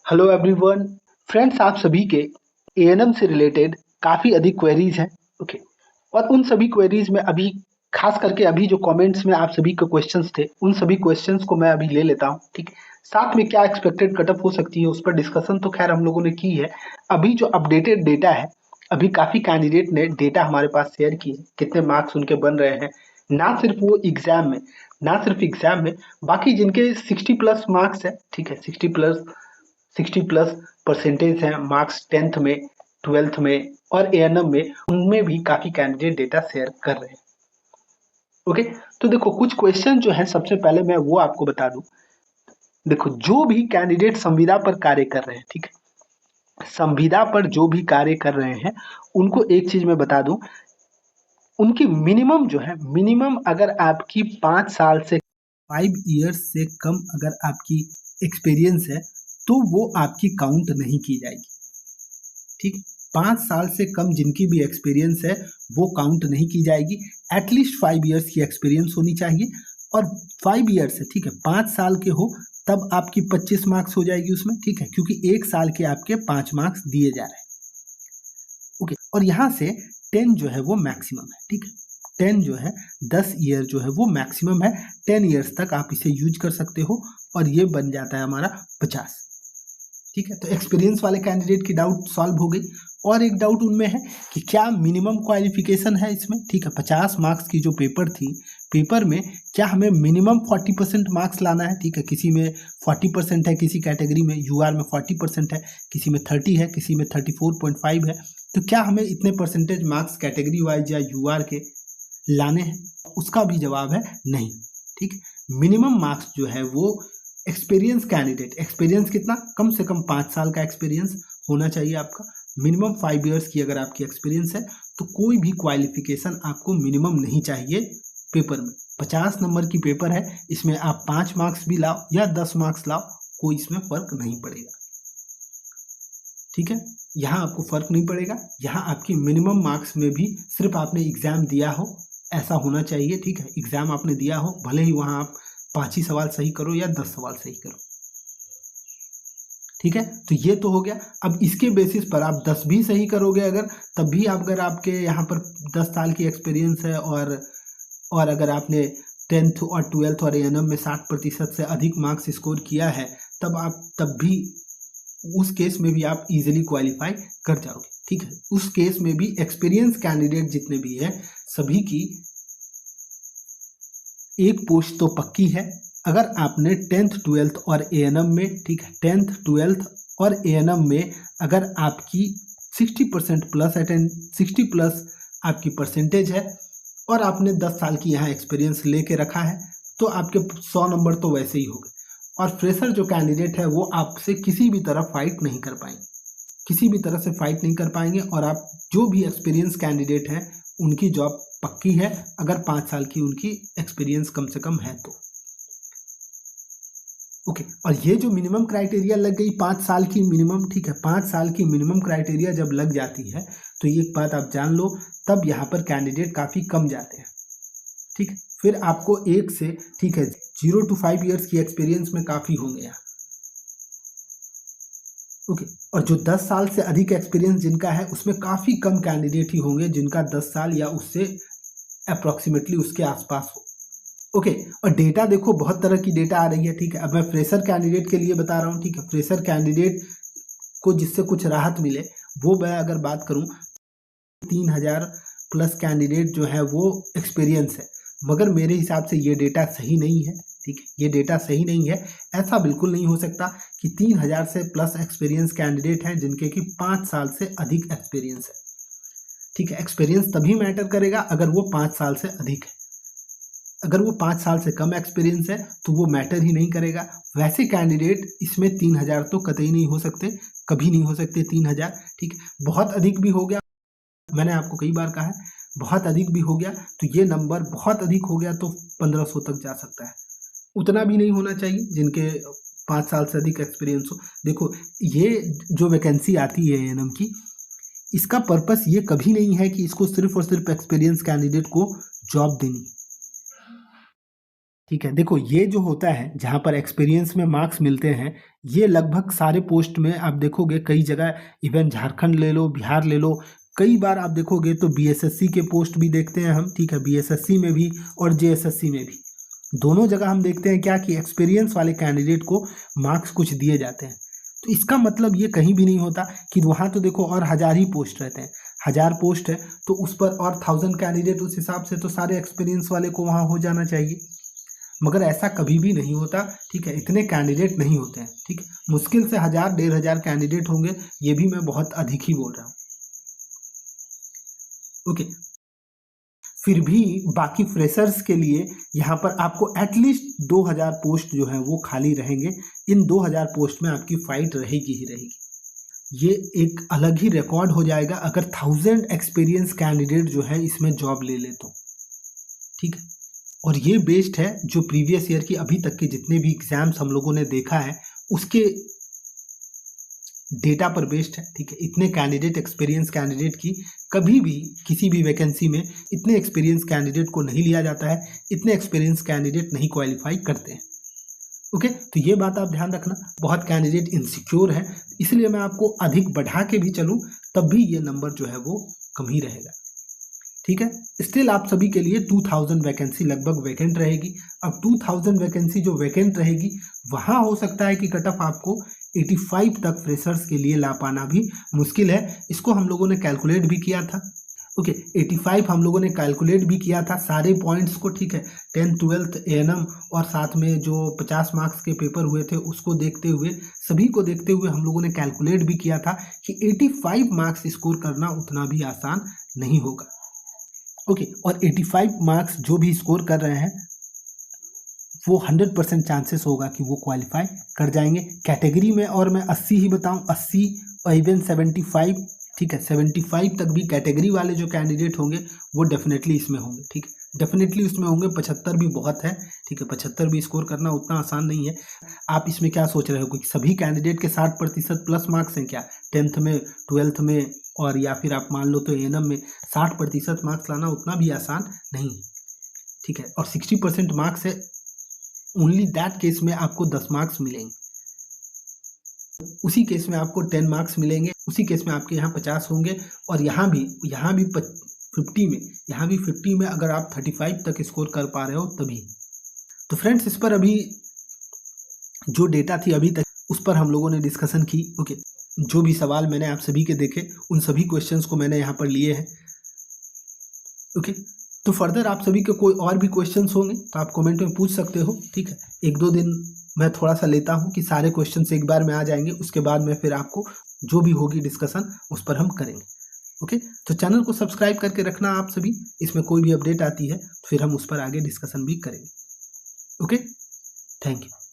Hello everyone. Friends, आप सभी के एएनएम से रिलेटेड काफ़ी अधिक क्वेरीज हैं। ओके। और उन सभी क्वेरीज में अभी खास करके अभी जो कमेंट्स में आप सभी के क्वेश्चंस थे, उन सभी क्वेश्चंस को मैं अभी ले लेता हूं। ठीक। साथ में क्या एक्सपेक्टेड कटअप हो सकती है उस पर डिस्कशन तो खैर हम लोगों ने की है। अभी जो अपडेटेड डेटा है, अभी काफ़ी कैंडिडेट ने डेटा हमारे पास शेयर किए, कितने मार्क्स उनके बन रहे हैं। ना सिर्फ वो एग्जाम में, ना सिर्फ एग्जाम में, बाकी जिनके 60 प्लस मार्क्स है, ठीक है, 60 प्लस परसेंटेज है मार्क्स 10th में, 12th में और एएनएम में, उनमें भी काफी कैंडिडेट डेटा शेयर कर रहे हैं। ओके। तो देखो कुछ क्वेश्चन जो है, सबसे पहले मैं वो आपको बता दूं। देखो, जो भी कैंडिडेट संविदा पर कार्य कर रहे हैं, ठीक है, संविदा पर जो भी कार्य कर रहे हैं, उनको एक चीज मैं बता दूं, उनकी मिनिमम जो है, मिनिमम अगर आपकी 5 साल से 5 ईयर्स से कम अगर आपकी एक्सपीरियंस है, तो वो आपकी काउंट नहीं की जाएगी। ठीक। 5 साल से कम जिनकी भी एक्सपीरियंस है वो काउंट नहीं की जाएगी। एटलीस्ट 5 ईयर्स की एक्सपीरियंस होनी चाहिए। और 5 ईयर्स है, ठीक है, 5 साल के हो तब आपकी 25 मार्क्स हो जाएगी उसमें। ठीक है, क्योंकि 1 साल के आपके 5 मार्क्स दिए जा रहे हैं। ओके। और यहाँ से 10 जो है वो मैक्सिमम है। ठीक है, 10 जो है, 10 ईयर जो है वो मैक्सिमम है। 10 ईयर्स तक आप इसे यूज कर सकते हो और ये बन जाता है हमारा 50। ठीक है, तो एक्सपीरियंस वाले कैंडिडेट की डाउट सॉल्व हो गई। और एक डाउट उनमें है कि क्या मिनिमम क्वालिफिकेशन है इसमें। ठीक है, 50 मार्क्स की जो पेपर थी, पेपर में क्या हमें मिनिमम 40% मार्क्स लाना है। ठीक है, किसी में 40% है, किसी कैटेगरी में यूआर में 40% है, किसी में 30 है, किसी में 34.5 है। तो क्या हमें इतने परसेंटेज मार्क्स कैटेगरी वाइज या यूआर के लाने हैं? उसका भी जवाब है नहीं। ठीक। मिनिमम मार्क्स जो है वो एक्सपीरियंस कैंडिडेट, एक्सपीरियंस कितना, कम से कम 5 साल का एक्सपीरियंस होना चाहिए आपका। मिनिमम 5 ईयर्स की अगर आपकी एक्सपीरियंस है तो कोई भी क्वालिफिकेशन आपको मिनिमम नहीं चाहिए पेपर में। 50 नंबर की पेपर है, इसमें आप 5 मार्क्स भी लाओ या 10 मार्क्स लाओ, कोई इसमें फर्क नहीं पड़ेगा। ठीक है, यहाँ आपको फर्क नहीं पड़ेगा। यहाँ आपकी मिनिमम मार्क्स में भी सिर्फ आपने एग्जाम दिया हो ऐसा होना चाहिए। ठीक है, एग्जाम आपने दिया हो, भले ही वहाँ आप 5 ही सवाल सही करो या 10 सवाल सही करो। ठीक है, तो ये तो हो गया। अब इसके बेसिस पर आप 10 भी सही करोगे अगर, तब भी अगर आपके यहाँ पर 10 साल की एक्सपीरियंस है और अगर आपने 10th और 12th और एएनएम में 60% से अधिक मार्क्स स्कोर किया है, तब भी उस केस में भी आप इजीली क्वालिफाई कर जाओगे। ठीक है, उस केस में भी एक्सपीरियंस कैंडिडेट जितने भी हैं सभी की एक पोस्ट तो पक्की है। अगर आपने 10th 12th और एएनएम में, ठीक है, 10th 12th और एएनएम में अगर आपकी 60% प्लस अटेंड 60 प्लस आपकी परसेंटेज है और आपने 10 साल की यहाँ एक्सपीरियंस लेके रखा है, तो आपके 100 नंबर तो वैसे ही हो गए। और फ्रेशर जो कैंडिडेट है वो आपसे किसी भी तरह फाइट नहीं कर पाएंगे, किसी भी तरह से फाइट नहीं कर पाएंगे। और आप जो भी एक्सपीरियंस कैंडिडेट हैं उनकी जॉब पक्की है अगर 5 साल की उनकी एक्सपीरियंस कम से कम है तो। ओके। और ये जो मिनिमम क्राइटेरिया लग गई 5 साल की मिनिमम, ठीक है, 5 साल की मिनिमम क्राइटेरिया जब लग जाती है तो ये एक बात आप जान लो, तब यहाँ पर कैंडिडेट काफ़ी कम जाते हैं। ठीक है, फिर आपको एक से, ठीक है, 0 to 5 ईयर्स की एक्सपीरियंस में काफ़ी होंगे यहाँ। ओके। और जो 10 साल से अधिक एक्सपीरियंस जिनका है उसमें काफ़ी कम कैंडिडेट ही होंगे जिनका 10 साल या उससे अप्रॉक्सीमेटली उसके आसपास हो। ओके। और डेटा देखो, बहुत तरह की डेटा आ रही है। ठीक है, अब मैं फ्रेशर कैंडिडेट के लिए बता रहा हूँ। ठीक है, फ्रेशर कैंडिडेट को जिससे कुछ राहत मिले वो मैं अगर बात करूँ, 3000 प्लस कैंडिडेट जो है वो एक्सपीरियंस है, मगर मेरे हिसाब से ये डेटा सही नहीं है। ठीक है, ये डेटा सही नहीं है। ऐसा बिल्कुल नहीं हो सकता कि 3000 से प्लस एक्सपीरियंस कैंडिडेट हैं जिनके कि 5 साल से अधिक एक्सपीरियंस है। ठीक है, एक्सपीरियंस तभी मैटर करेगा अगर वो 5 साल से अधिक है। अगर वो 5 साल से कम एक्सपीरियंस है तो वो मैटर ही नहीं करेगा। वैसे कैंडिडेट इसमें 3000 तो कतई नहीं हो सकते, कभी नहीं हो सकते 3000। ठीक है, बहुत अधिक भी हो गया, मैंने आपको कई बार कहा है, बहुत अधिक भी हो गया तो ये नंबर बहुत अधिक हो गया तो 1500 तक जा सकता है। उतना भी नहीं होना चाहिए जिनके 5 साल से अधिक एक्सपीरियंस हो। देखो, ये जो वैकेंसी आती है एएनएम की, इसका पर्पस ये कभी नहीं है कि इसको सिर्फ और सिर्फ एक्सपीरियंस कैंडिडेट को जॉब देनी है। ठीक है, देखो ये जो होता है जहाँ पर एक्सपीरियंस में मार्क्स मिलते हैं, ये लगभग सारे पोस्ट में आप देखोगे कई जगह, इवन झारखंड ले लो, बिहार ले लो, कई बार आप देखोगे तो बीएसएससी के पोस्ट भी देखते हैं हम, ठीक है, बीएसएससी में भी और जेएसएससी में भी, दोनों जगह हम देखते हैं क्या कि एक्सपीरियंस वाले कैंडिडेट को मार्क्स कुछ दिए जाते हैं। तो इसका मतलब ये कहीं भी नहीं होता कि वहाँ तो देखो और 1000 ही पोस्ट रहते हैं, 1000 पोस्ट है तो उस पर और 1000 कैंडिडेट, उस हिसाब से तो सारे एक्सपीरियंस वाले को वहाँ हो जाना चाहिए, मगर ऐसा कभी भी नहीं होता, ठीक है, इतने कैंडिडेट नहीं होते हैं, ठीक है, मुश्किल से 1000 1500 कैंडिडेट होंगे, ये भी मैं बहुत अधिक ही बोल रहा हूँ। ओके, फिर भी बाकी फ्रेशर्स के लिए यहाँ पर आपको एटलीस्ट 2000 पोस्ट जो है वो खाली रहेंगे, इन 2000 पोस्ट में आपकी फाइट रहेगी ही रहेगी। ये एक अलग ही रिकॉर्ड हो जाएगा अगर 1000 एक्सपीरियंस कैंडिडेट जो है इसमें जॉब ले ले तो, ठीक है, और ये बेस्ड है जो प्रीवियस ईयर की अभी तक के जितने भी एग्जाम्स हम लोगों ने देखा है उसके डेटा पर बेस्ड है, ठीक है, इतने कैंडिडेट, एक्सपीरियंस कैंडिडेट की कभी भी किसी भी वैकेंसी में इतने एक्सपीरियंस कैंडिडेट को नहीं लिया जाता है, इतने एक्सपीरियंस कैंडिडेट नहीं क्वालिफाई करते हैं। ओके, तो ये बात आप ध्यान रखना, बहुत कैंडिडेट इनसिक्योर है, इसलिए मैं आपको अधिक बढ़ा के भी चलूँ तब भी ये नंबर जो है वो कम ही रहेगा, ठीक है। स्टिल आप सभी के लिए 2000 वैकेंसी लगभग वैकेंट रहेगी। अब 2000 वैकेंसी जो वैकेंट रहेगी वहाँ हो सकता है कि कट ऑफ आपको 85 तक फ्रेशर्स के लिए ला पाना भी मुश्किल है, इसको हम लोगों ने कैलकुलेट भी किया था। ओके, 85 हम लोगों ने कैलकुलेट भी किया था सारे पॉइंट्स को, ठीक है, 10th 12th एएनएम और साथ में जो 50 मार्क्स के पेपर हुए थे उसको देखते हुए, सभी को देखते हुए हम लोगों ने कैलकुलेट भी किया था कि 85 मार्क्स स्कोर करना उतना भी आसान नहीं होगा। ओके, और 85 मार्क्स जो भी स्कोर कर रहे हैं वो 100% चांसेस होगा कि वो क्वालिफाई कर जाएंगे कैटेगरी में, और मैं 80 ही बताऊं, 80 और इवन 75, ठीक है, 75 तक भी कैटेगरी वाले जो कैंडिडेट होंगे वो डेफिनेटली इसमें होंगे, ठीक है, डेफिनेटली उसमें होंगे। 75 भी बहुत है, ठीक है, 75 भी स्कोर करना उतना आसान नहीं है। आप इसमें क्या सोच रहे हो कि सभी कैंडिडेट के 60% प्लस मार्क्स हैं क्या 10th में, 12th में, और या फिर आप मान लो तो एएनएम में 60% मार्क्स लाना उतना भी आसान नहीं, ठीक है, और 60% मार्क्स है, ओनली दैट केस में आपको 10 मार्क्स मिलेंगे, उसी केस में आपको 10 मार्क्स मिलेंगे, उसी केस में आपके यहाँ 50 होंगे, और यहाँ भी 50 में, यहाँ भी 50 में अगर आप 35 तक स्कोर कर पा रहे हो तभी। तो फ्रेंड्स, इस पर अभी जो डेटा थी अभी तक उस पर हम लोगों ने डिस्कशन की। ओके, जो भी सवाल मैंने आप सभी के देखे उन सभी क्वेश्चंस को मैंने यहाँ पर लिए हैं। ओके, तो फर्दर आप सभी के कोई और भी क्वेश्चंस होंगे तो आप कमेंट में पूछ सकते हो, ठीक है। 1-2 दिन मैं थोड़ा सा लेता हूँ कि सारे क्वेश्चंस एक बार में आ जाएंगे, उसके बाद में फिर आपको जो भी होगी डिस्कशन उस पर हम करेंगे। ओके, तो चैनल को सब्सक्राइब करके रखना आप सभी, इसमें कोई भी अपडेट आती है तो फिर हम उस पर आगे डिस्कशन भी करेंगे। Okay, thank you.